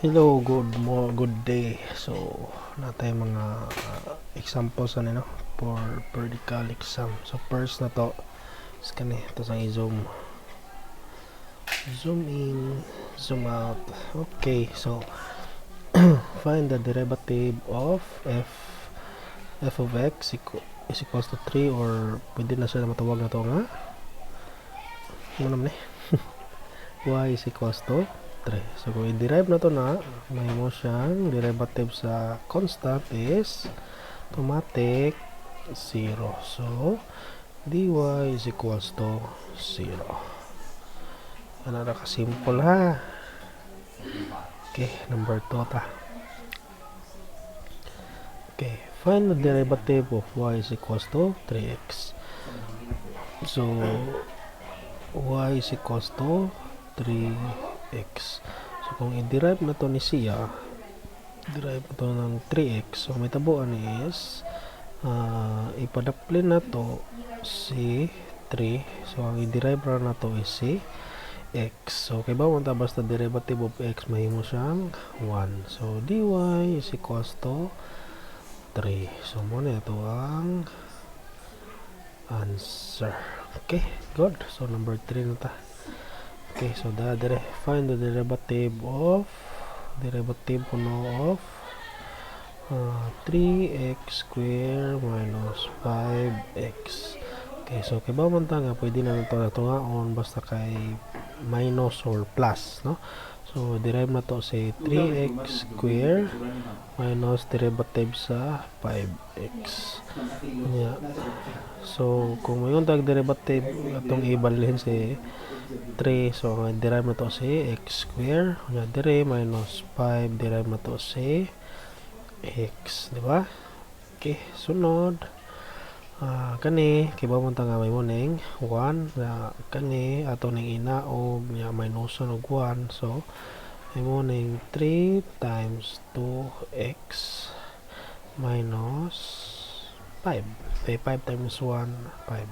Hello, good day. So, natay mga examples ano for periodical exam. So, first na to is kani to sa i-zoom. Zoom in, zoom out. Okay, so find the derivative of f of x is equals to 3 or pwede na siya matawag na to nga ano naman y is equals to 3. So, kung i-derive na to na, may mo siyang derivative sa constant is automatic 0. So, dy is equals to 0. Ano na ka-simple ha? Okay, number 2 ta. Okay, find the derivative of y is equals to 3x. So, y is equals to 3x. So, kung i-derive na to ni siya, derive na to ng 3x. So, may tabuan is ipadaplin na to si 3. So, ang i-derive na to is si x. So, kay bawang ta basta derivative of x, mahimo siyang 1. So, dy is equals to 3. So, muna ito ang answer. Okay, good. So, number 3 na ta. Okay, so find the derivative of 3x squared minus 5x. Okay, so kay ba man ta nga pwede na ito natungaon basta kay minus or plus, no? So derive na to si 3x squared minus derivative sa 5x. Yeah. So kung mayon tag derivative atong ibalhin si 3, so derive na to si x squared, nya dire minus 5 derive na to si x, di ba? Okay, sunod kani kibaw man ta nga may mo ning 1 na kani ato ning inaog nya minus og 1, so may mo ning 3 times 2x minus 5. 5 times 1 5.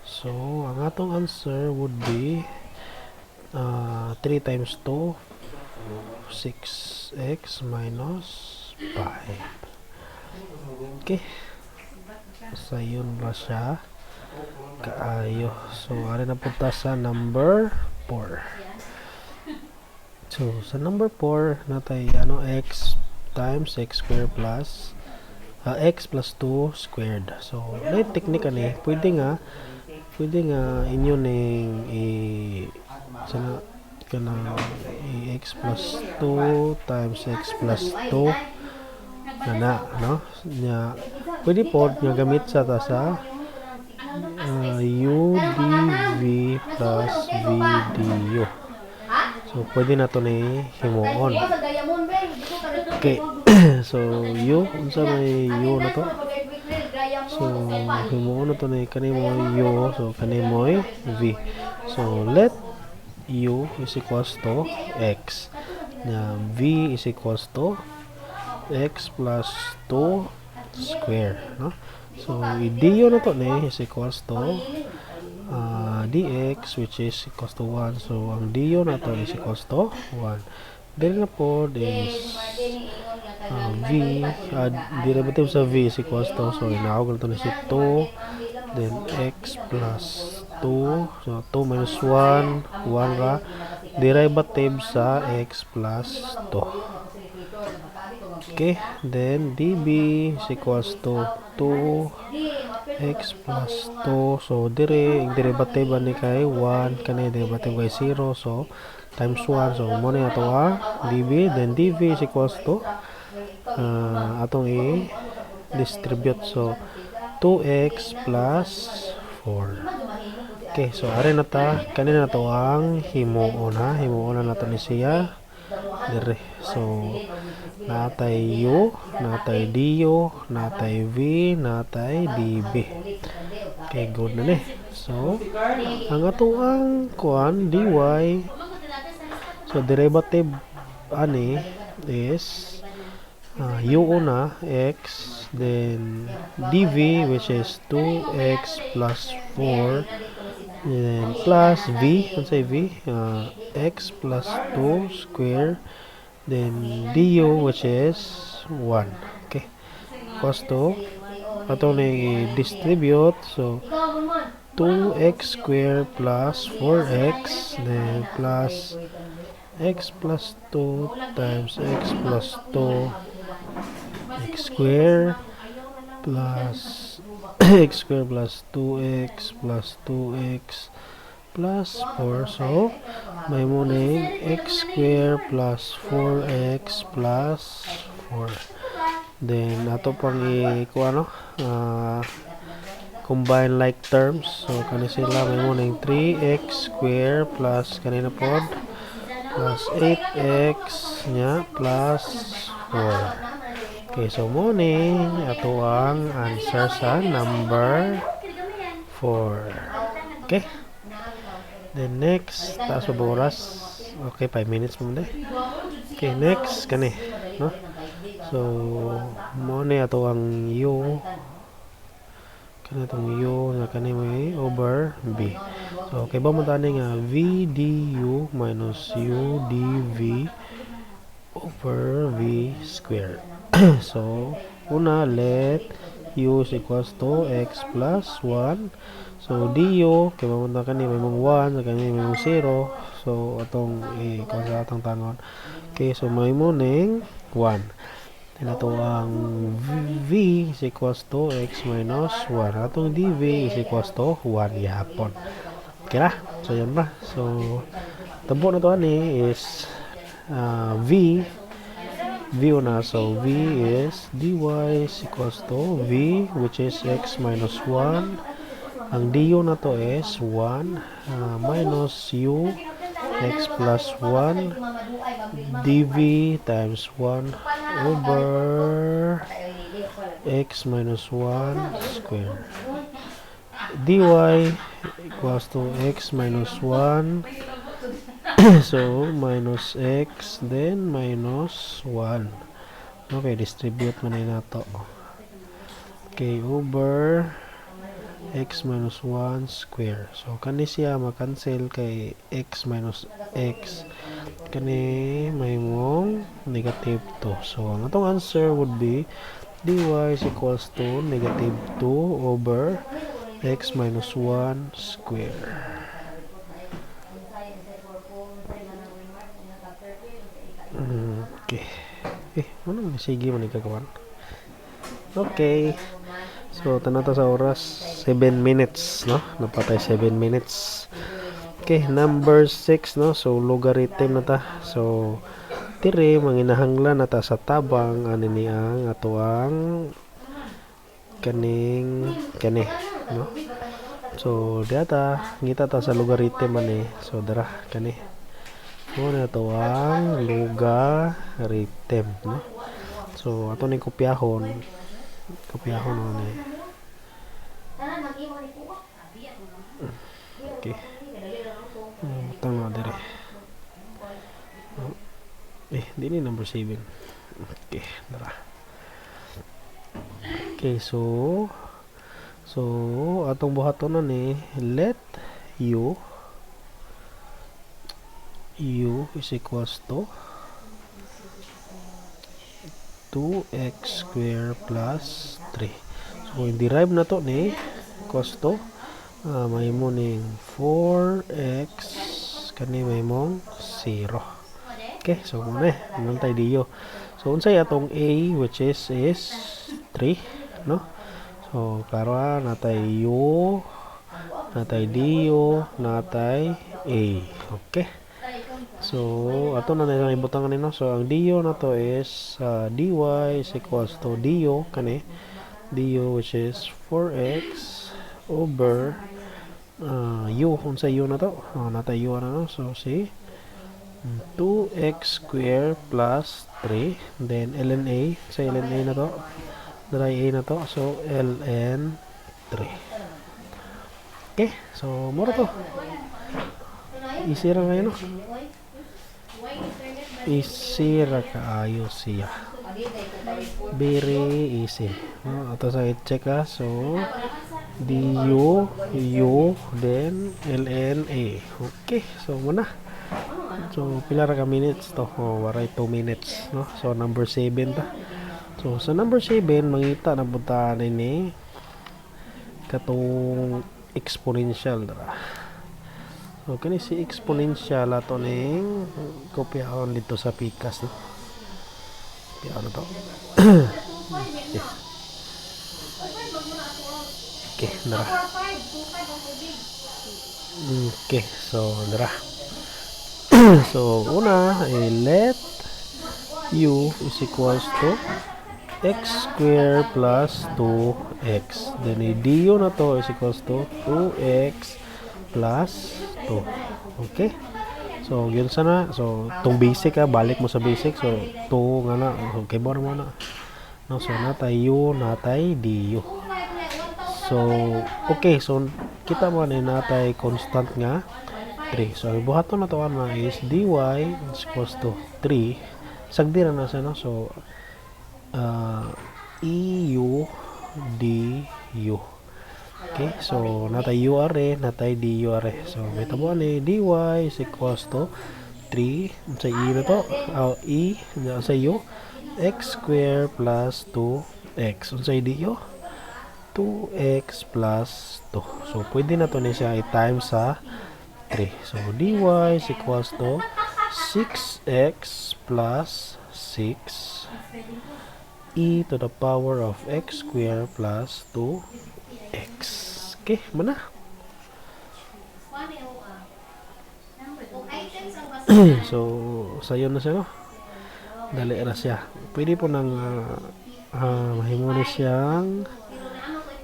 So ang atong answer would be 3 times 2 6x minus 5. Okay, sayon ba siya kaayo. So ari na punta sa number 4. So sa number 4 natay x times x squared plus x plus 2 squared. So may technique ani pwede nga inyo ning x plus 2 times x plus 2 no? Nya pwede po nga gamit sa u dv plus v du. So pwede na to ni himuon. Okay. So u unsa may u na to? So himuon na to ni kanimo u, so kanimo v. So let u is equals to x. Na v is equals to x plus 2 square, no? So du na to ni is equals to dx which is equals to 1. So ang du na to is equals to 1. Then na po is v derivative sa v is equals to, so inaawag na to ni si 2, then x plus 2, so 2 minus 1 ra derivative sa x plus 2. Okay, then db is equals to 2x plus 2. So dire derivative ni kay 1, kani derivative kay 0, so times 1. So mo na ato db, then dv is equals to atong i-distribute, so 2x plus 4. Okay, so are na ta kanina to ang himuon na to ni siya dire. So natay u, natay du, natay v, natay db. Okay, good na ni. So ang ato ang kuan dy, so derivative ani is u una x, then dv which is 2x plus 4, then plus v, ano say v, x plus 2 square then du which is 1. Okay, equals to atong i-distribute, so 2x squared plus 4x, then plus x plus 2 times x plus 2 x squared plus x squared plus 2x plus 2x plus 4. So may muning x squared plus 4x plus 4. Then ato pang i-kuha combine like terms, so kani sila may muning 3x squared plus kanina pod plus 8x nya plus 4. Okay, so muning ato ang answer sa number 4. Okay, then next taas pa oras. Okay, 5 minutes mo na. Okay, next kani, no? So muning ato ang u, kani itong u na kani may over b. So okay ba mo tani nga v du minus u dv over v squared. So una, let u is equals to x plus 1. So du kay mamunta kani may mong 1 kani may mong 0, so atong ikaw sa atong tangon. Okay, so may muning 1. Then ato ang v is equals to x minus 1. Atong dv is equals to 1 gihapon. Okay na? So yan ba? So tabo na to ani is v una. So v is dy is equals to v which is x minus 1. Ang du na to is 1 minus u x plus 1 dv times 1 over x minus 1 square. Dy equals to x minus 1. So minus x then minus 1. Okay, distribute man na to. Okay, over x minus 1 square. So kani siya makancel kay x minus x, kani may mong negative 2. So ang atong answer would be dy is equals to negative 2 over x minus 1 square. Okay. Ano sige man ikagawan. Okay. So tanata sa oras 7 minutes, no? Napatay 7 minutes. Okay, number 6, no? So logarithm na ta. So tire manginahanglan na ta sa tabang ani ni ang atoang kani, no? So data ngita ta sa logarithm ani. So dara kani. Muna ito ang logarithm, no? So ato ni kopyahon na ni. Okay. Tama dire. Di ni number 7. Okay, dara. Okay, so atong buhaton na ni let u is equals to 2x squared plus 3. So i-derive na to ni equals to may muning 4x kani may mong 0. Okay, so muna naman tayo diyo. So unsay atong a which is 3, no? So klaro natay u, natay du, natay a. Okay. So ato na nang ibutang kanino. So ang du na to is dy is equals to du kani du which is 4x over u. Unsa u na to? Natay u na, no? So si 2x squared plus 3, then ln a, sa ln a na to, dry a na to, so ln 3. Okay, so mura to, easy ra ngayon, no? Easy ra kaayo siya, very easy, no? Ato sa i-check so du u then ln a. Okay, so muna So pila ra ka minutes to? Waray 2 minutes, no? So number 7 ta. So sa number 7 mangita na punta ni katong exponential dara. So kani si exponential ato ning kopyahon dito sa pikas, no? Kopyahon to. Okay, dara. Okay, so dara. So una let u is equals to x square plus 2x. Then du na to is equals to 2x plus 2. Okay? So, yun sana. So, itong basic balik mo sa basic. So, 2 nga na. Okay, bar mo na. No, so, natay u, natay du. So, okay. So, kita mo na natay constant nga 3. So, buhaton na to na is dy is equals to 3. Sagdi na siya, no? So, EU du. Okay, so natay u are, natay du are. So may tabuan ni dy is equals to 3 sa e na to, e sa u x square plus 2x sa du 2x plus 2. So pwede na to ni siya i-times sa 3. So dy is equals to 6x plus 6 e to the power of x square plus 2x. Okay, mana? So, sayo na siya, no? Dali na siya. Pwede po nang mahimo na siyang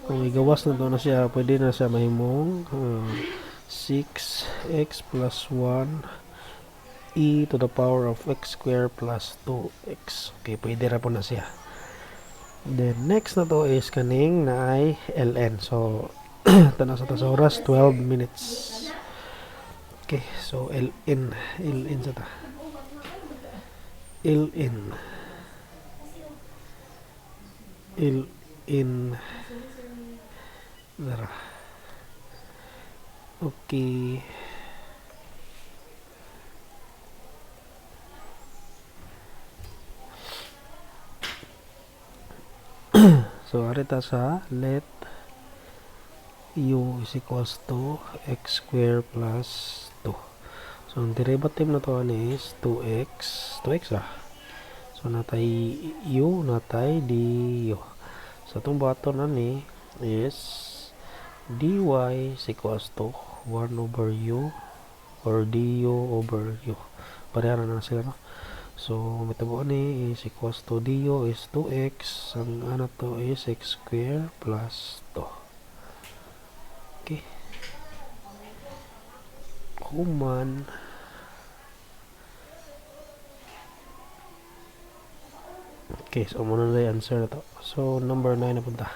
kung igawas na to na siya, pwede na siya mahimong 6x plus 1 e to the power of x square plus 2x. Okay, pwede na po na siya. Then next na to is kaning na ay ln. So tanaw sa oras 12 minutes. Okay, so ln sa ta. ln dara. Okay. So, arita sa let u is equals to x square plus 2. So, ang derivative na to is 2x. So, natay u, natay du. So, itong bato na ni is dy is equals to 1 over u or du over u. Pareha na sila, no? So, metabo ni is equals to du is 2x. Ang ano to is x square plus 2. Okay. Human. Okay, so muna na yung answer na to. So, number 9 na punta.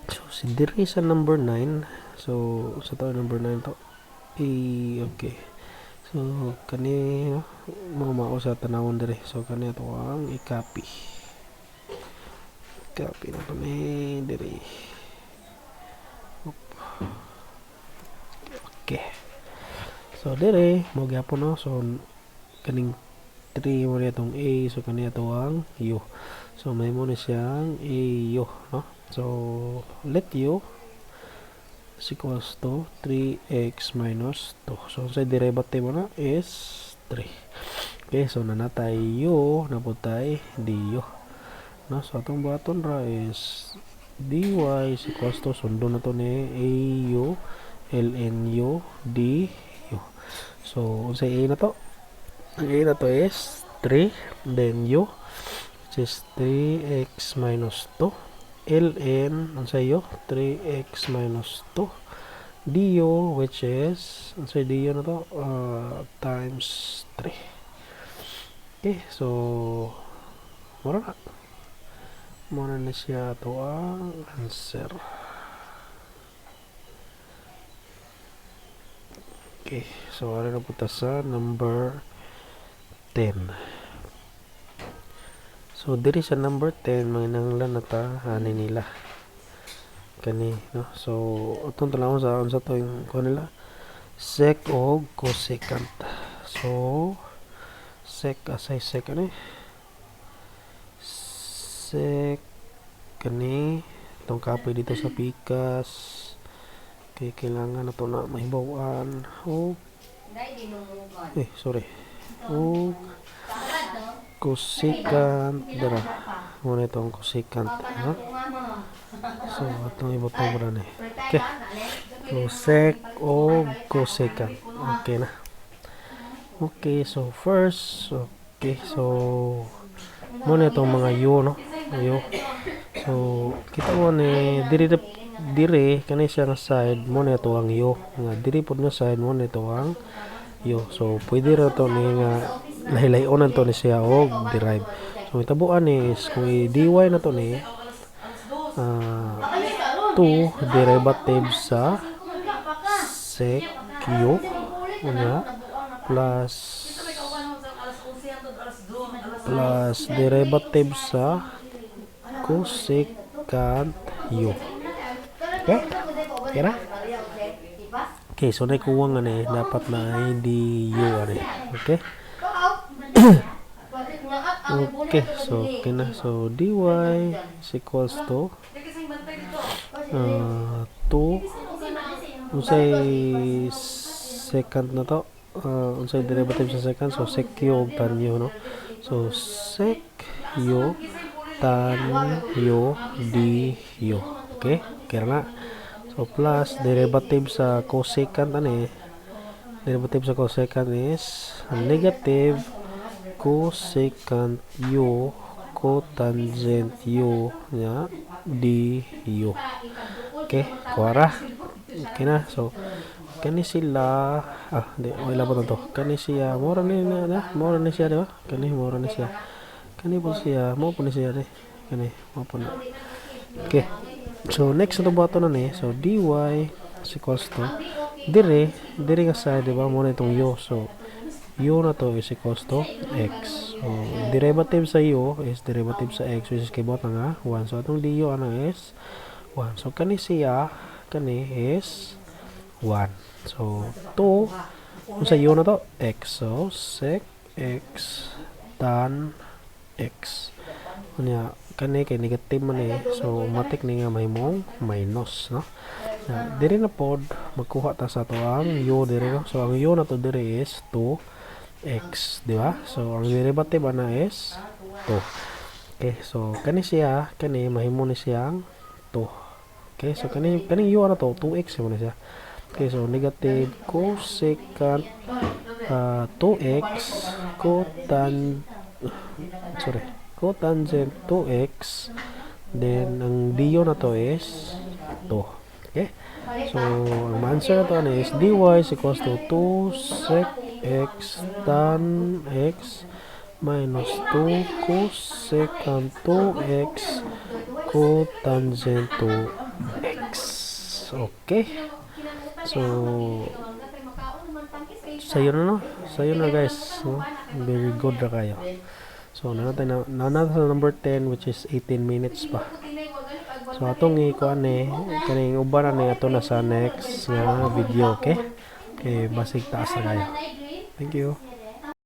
So, si diri sa number 9. So, sa to number 9 to. Okay. So, kani mao sa tanawon dire. So, kani to ang i-copy. Copy na kami dire. Okay. So, dire mo gyapon, no. So, kaning 3 mo itong a. So, kani to ang u. So, may mo na siyang au, no. So, let u is equals to 3x minus 2. So, sa derivative mo na is 3. Okay, so nanatay u, naputay du. No, so atong buhaton ra is dy is equals to, sundo na to ni au ln u du. So, unsay a na to? Ang a na to is 3, then u which is 3x minus 2. ln unsay u 3x minus 2 du which is unsay du na to times 3. Okay, so mura na siya to ang answer. Okay, so ano na punta sa number 10. So, diri sa number 10, mga nanglan na ta, hanin nila. kani no. So atong tanawon sa unsa to yung nila sec o cosecant. So sec asay sec ani sec kani itong kapoy dito sa pikas kay kailangan na to na mahibawan o sorry o cosecant dara muna itong cosecant no? So atong ibutang mo na okay cosec o cosecant okay na okay so first okay so muna itong mga u no u so kita mo ni dire kani siya nga side mo na ito ang u nga diri pod nga side mo na ito ang u so pwede ra to ni nga lahi-lahi-onan to ni siya og derive so itabuan is kung i-dy na to ni 2 derivative sa sec u unya plus derivative sa cosecant u okay kira okay so naikuwang ani dapat na di u ani okay okay so kina so dy is equals to 2 unsay secant na to unsay derivative sa secant so sec u og tan u no so sec u tan u du okay kaya na so plus derivative sa cosecant ani derivative sa cosecant is negative cosecant u cotangent u nya du okay kuara okay na so kani sila wala pa to kani siya mora ni siya di ba kani mora ni siya kani po siya mo po ni siya di kani mo po na okay so next na bato na ni so dy is equals to dire nga side di ba mo na itong u so u na to is equals to x so derivative sa u is derivative sa x which is kibot nga 1 so atong du ana is 1 so kani siya kani is 1 so 2 unsa u na to x so sec x tan x unya kani kay negative man so matik ni nga mahimong minus no diri na pod magkuha ta sa to ang u diri no so ang u na to diri is 2x di ba so ang derivative ana is 2 okay so kani siya kani mahimo ni siyang 2 okay so kani u na to 2x mo na siya okay so negative cosecant 2x cotangent 2x then ang du na to is 2 okay so ang answer na to is dy is equals to 2 sec x tan x minus 2 cosecant 2x cotangent 2x okay so sayo na guys no? Very good na kayo so nanatay na number 10 which is 18 minutes pa so atong ikuan kaning uban na ato na sa next nga video okay basig taas na kayo thank you